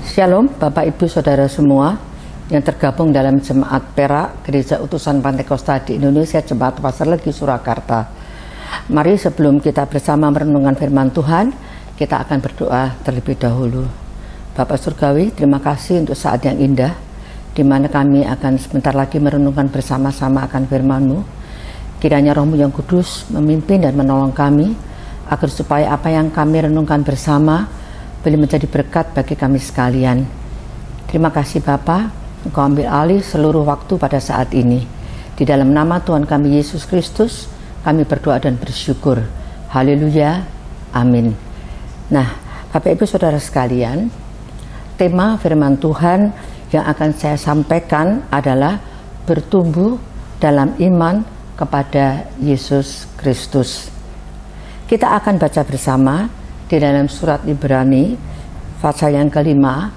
Shalom Bapak Ibu Saudara semua yang tergabung dalam Jemaat Perak Gereja Utusan Pantekosta di Indonesia, Jemaat Pasar Legi Surakarta. Mari sebelum kita bersama merenungkan firman Tuhan, kita akan berdoa terlebih dahulu. Bapak Surgawi, terima kasih untuk saat yang indah di mana kami akan sebentar lagi merenungkan bersama-sama akan firman-Mu. Kiranya Roh-Mu yang kudus memimpin dan menolong kami agar supaya apa yang kami renungkan bersama boleh menjadi berkat bagi kami sekalian. Terima kasih Bapa, Engkau ambil alih seluruh waktu pada saat ini. Di dalam nama Tuhan kami Yesus Kristus, kami berdoa dan bersyukur. Haleluya, amin. Nah, Bapak Ibu Saudara sekalian, tema firman Tuhan yang akan saya sampaikan adalah bertumbuh dalam iman kepada Yesus Kristus. Kita akan baca bersama di dalam surat Ibrani pasal yang kelima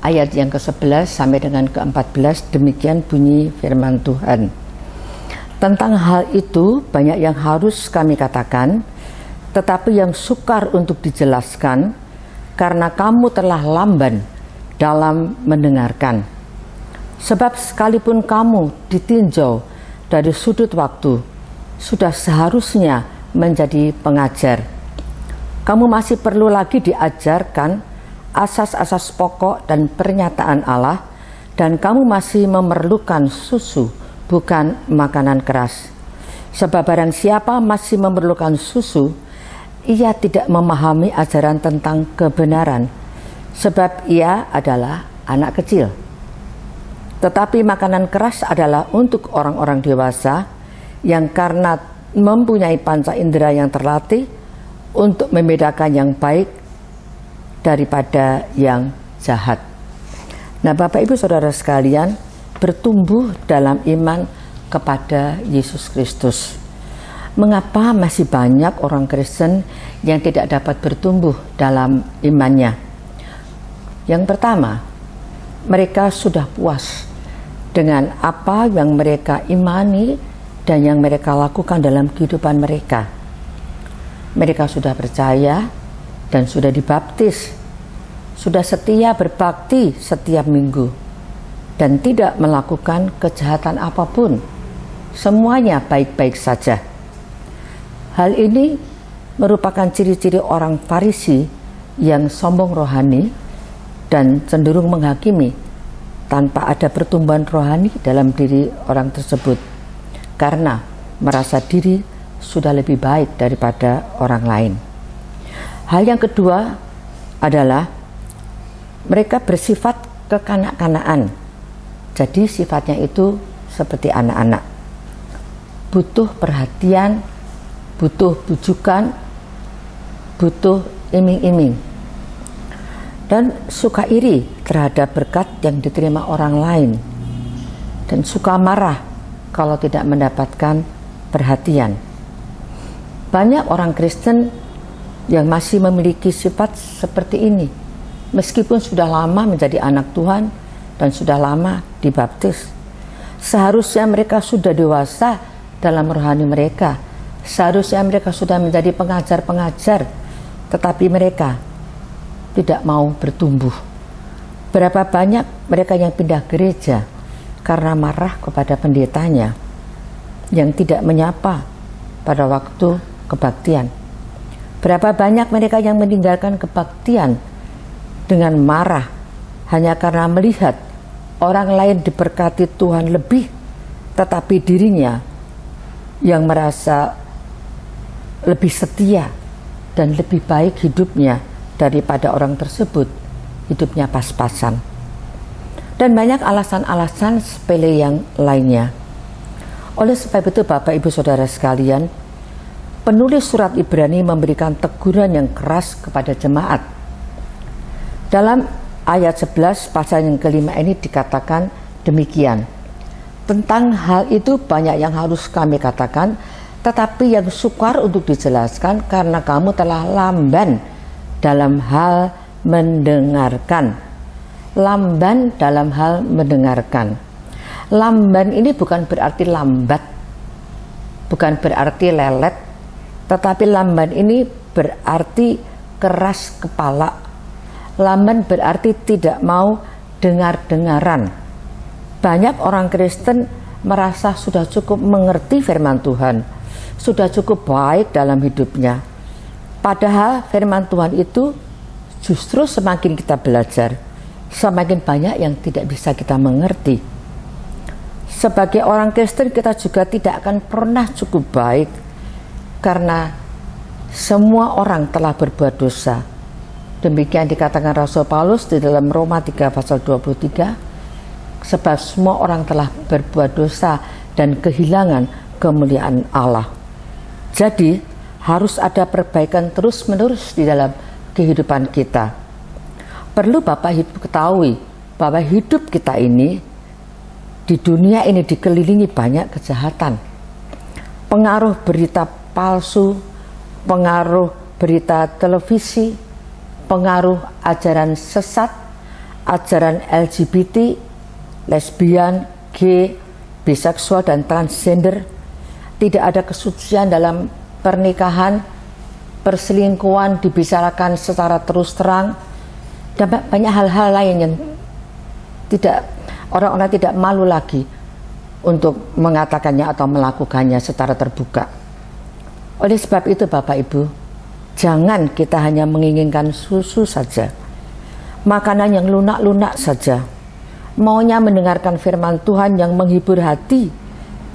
ayat yang ke-11 sampai dengan ke-14. Demikian bunyi firman Tuhan. Tentang hal itu banyak yang harus kami katakan, tetapi yang sukar untuk dijelaskan karena kamu telah lamban dalam mendengarkan. Sebab sekalipun kamu ditinjau dari sudut waktu, sudah seharusnya menjadi pengajar. Kamu masih perlu lagi diajarkan asas-asas pokok dan pernyataan Allah, dan kamu masih memerlukan susu, bukan makanan keras. Sebab barang siapa masih memerlukan susu, ia tidak memahami ajaran tentang kebenaran, sebab ia adalah anak kecil. Tetapi makanan keras adalah untuk orang-orang dewasa yang karena mempunyai panca indera yang terlatih untuk membedakan yang baik daripada yang jahat. Nah, Bapak Ibu Saudara sekalian, bertumbuh dalam iman kepada Yesus Kristus. Mengapa masih banyak orang Kristen yang tidak dapat bertumbuh dalam imannya? Yang pertama, mereka sudah puas dengan apa yang mereka imani dan yang mereka lakukan dalam kehidupan mereka. Mereka sudah percaya dan sudah dibaptis, sudah setia berbakti setiap minggu, dan tidak melakukan kejahatan apapun. Semuanya baik-baik saja. Hal ini merupakan ciri-ciri orang Farisi yang sombong rohani dan cenderung menghakimi tanpa ada pertumbuhan rohani dalam diri orang tersebut, karena merasa diri sudah lebih baik daripada orang lain. Hal yang kedua adalah mereka bersifat kekanak-kanakan. Jadi sifatnya itu seperti anak-anak. Butuh perhatian, butuh bujukan, butuh iming-iming. Dan suka iri terhadap berkat yang diterima orang lain. Dan suka marah kalau tidak mendapatkan perhatian. Banyak orang Kristen yang masih memiliki sifat seperti ini, meskipun sudah lama menjadi anak Tuhan dan sudah lama dibaptis. Seharusnya mereka sudah dewasa dalam rohani mereka. Seharusnya mereka sudah menjadi pengajar-pengajar, tetapi mereka tidak mau bertumbuh. Berapa banyak mereka yang pindah gereja karena marah kepada pendetanya yang tidak menyapa pada waktu kebaktian. Berapa banyak mereka yang meninggalkan kebaktian dengan marah hanya karena melihat orang lain diberkati Tuhan lebih, tetapi dirinya yang merasa lebih setia dan lebih baik hidupnya daripada orang tersebut, hidupnya pas-pasan. Dan banyak alasan-alasan sepele yang lainnya. Oleh sebab itu Bapak Ibu Saudara sekalian, penulis surat Ibrani memberikan teguran yang keras kepada jemaat. Dalam ayat 11 pasal yang kelima ini dikatakan demikian. Tentang hal itu banyak yang harus kami katakan, tetapi yang sukar untuk dijelaskan karena kamu telah lamban dalam hal mendengarkan. Lamban dalam hal mendengarkan. Lamban ini bukan berarti lambat, bukan berarti lelet, tetapi lamban ini berarti keras kepala. Lamen berarti tidak mau dengar-dengaran. Banyak orang Kristen merasa sudah cukup mengerti firman Tuhan, sudah cukup baik dalam hidupnya. Padahal firman Tuhan itu justru semakin kita belajar, semakin banyak yang tidak bisa kita mengerti. Sebagai orang Kristen kita juga tidak akan pernah cukup baik, karena semua orang telah berbuat dosa. Demikian dikatakan Rasul Paulus di dalam Roma 3 pasal 23, sebab semua orang telah berbuat dosa dan kehilangan kemuliaan Allah. Jadi harus ada perbaikan terus-menerus di dalam kehidupan kita. Perlu Bapak Ibu ketahui bahwa hidup kita ini di dunia ini dikelilingi banyak kejahatan. Pengaruh berita palsu, pengaruh berita televisi, pengaruh ajaran sesat, ajaran LGBT, lesbian, gay, biseksual dan transgender. Tidak ada kesucian dalam pernikahan, perselingkuhan dibicarakan secara terus terang, dan banyak hal-hal lain yang orang-orang tidak malu lagi untuk mengatakannya atau melakukannya secara terbuka. Oleh sebab itu Bapak Ibu, jangan kita hanya menginginkan susu saja, makanan yang lunak-lunak saja, maunya mendengarkan firman Tuhan yang menghibur hati,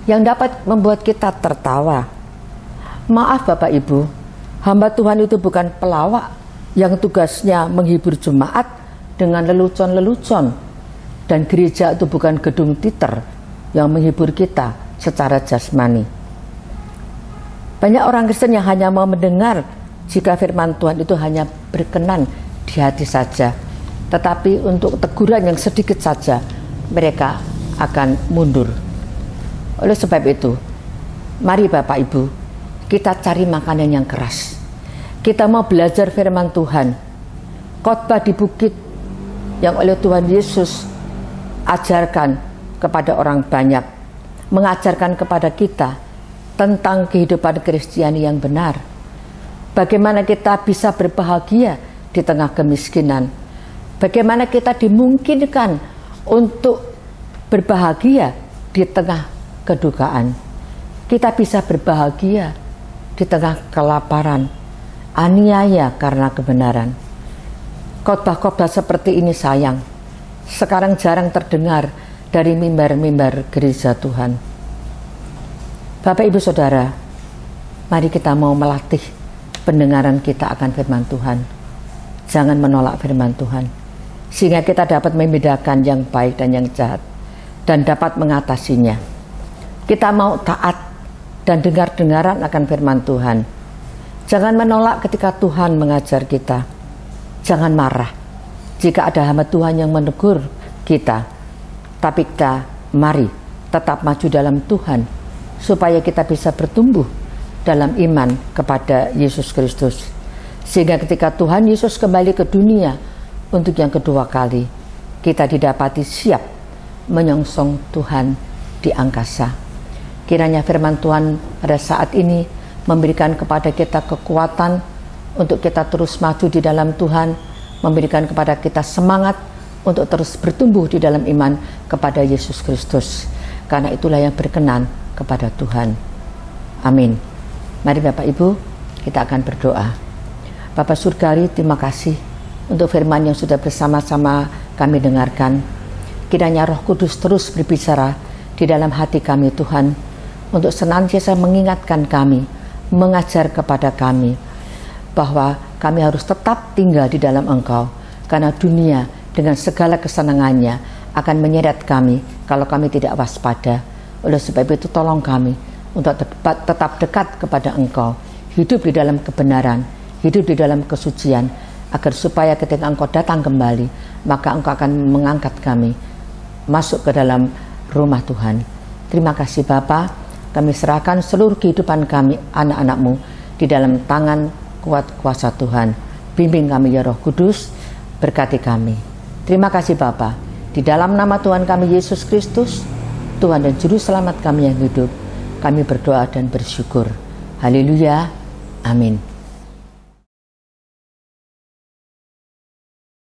yang dapat membuat kita tertawa. Maaf Bapak Ibu, hamba Tuhan itu bukan pelawak yang tugasnya menghibur jemaat dengan lelucon-lelucon, dan gereja itu bukan gedung teater yang menghibur kita secara jasmani. Banyak orang Kristen yang hanya mau mendengar jika firman Tuhan itu hanya berkenan di hati saja, tetapi untuk teguran yang sedikit saja mereka akan mundur. Oleh sebab itu, mari Bapak Ibu, kita cari makanan yang keras. Kita mau belajar firman Tuhan. Khotbah di bukit yang oleh Tuhan Yesus ajarkan kepada orang banyak, mengajarkan kepada kita tentang kehidupan Kristiani yang benar. Bagaimana kita bisa berbahagia di tengah kemiskinan. Bagaimana kita dimungkinkan untuk berbahagia di tengah kedukaan. Kita bisa berbahagia di tengah kelaparan, aniaya karena kebenaran. Khotbah-khotbah seperti ini sayang, sekarang jarang terdengar dari mimbar-mimbar gereja Tuhan. Bapak Ibu Saudara, mari kita mau melatih pendengaran kita akan firman Tuhan. Jangan menolak firman Tuhan, sehingga kita dapat membedakan yang baik dan yang jahat, dan dapat mengatasinya. Kita mau taat dan dengar-dengaran akan firman Tuhan. Jangan menolak ketika Tuhan mengajar kita. Jangan marah jika ada hamba Tuhan yang menegur kita. Tapi kita mari tetap maju dalam Tuhan, supaya kita bisa bertumbuh dalam iman kepada Yesus Kristus. Sehingga ketika Tuhan Yesus kembali ke dunia untuk yang kedua kali, kita didapati siap menyongsong Tuhan di angkasa. Kiranya firman Tuhan pada saat ini memberikan kepada kita kekuatan untuk kita terus maju di dalam Tuhan, memberikan kepada kita semangat untuk terus bertumbuh di dalam iman kepada Yesus Kristus. Karena itulah yang berkenan kepada Tuhan. Amin. Mari Bapak Ibu, kita akan berdoa. Bapa Surgawi, terima kasih untuk firman yang sudah bersama-sama kami dengarkan. Kiranya Roh Kudus terus berbicara di dalam hati kami Tuhan, untuk senantiasa mengingatkan kami, mengajar kepada kami, bahwa kami harus tetap tinggal di dalam Engkau, karena dunia dengan segala kesenangannya akan menyeret kami kalau kami tidak waspada. Oleh sebab itu tolong kami untuk tetap dekat kepada Engkau, hidup di dalam kebenaran, hidup di dalam kesucian, agar supaya ketika Engkau datang kembali, maka Engkau akan mengangkat kami masuk ke dalam rumah Tuhan. Terima kasih Bapa, kami serahkan seluruh kehidupan kami, anak-anak-Mu, di dalam tangan kuat kuasa Tuhan. Bimbing kami ya Roh Kudus, berkati kami. Terima kasih Bapa, di dalam nama Tuhan kami Yesus Kristus, Tuhan dan Juru Selamat kami yang hidup, kami berdoa dan bersyukur. Haleluya, amin.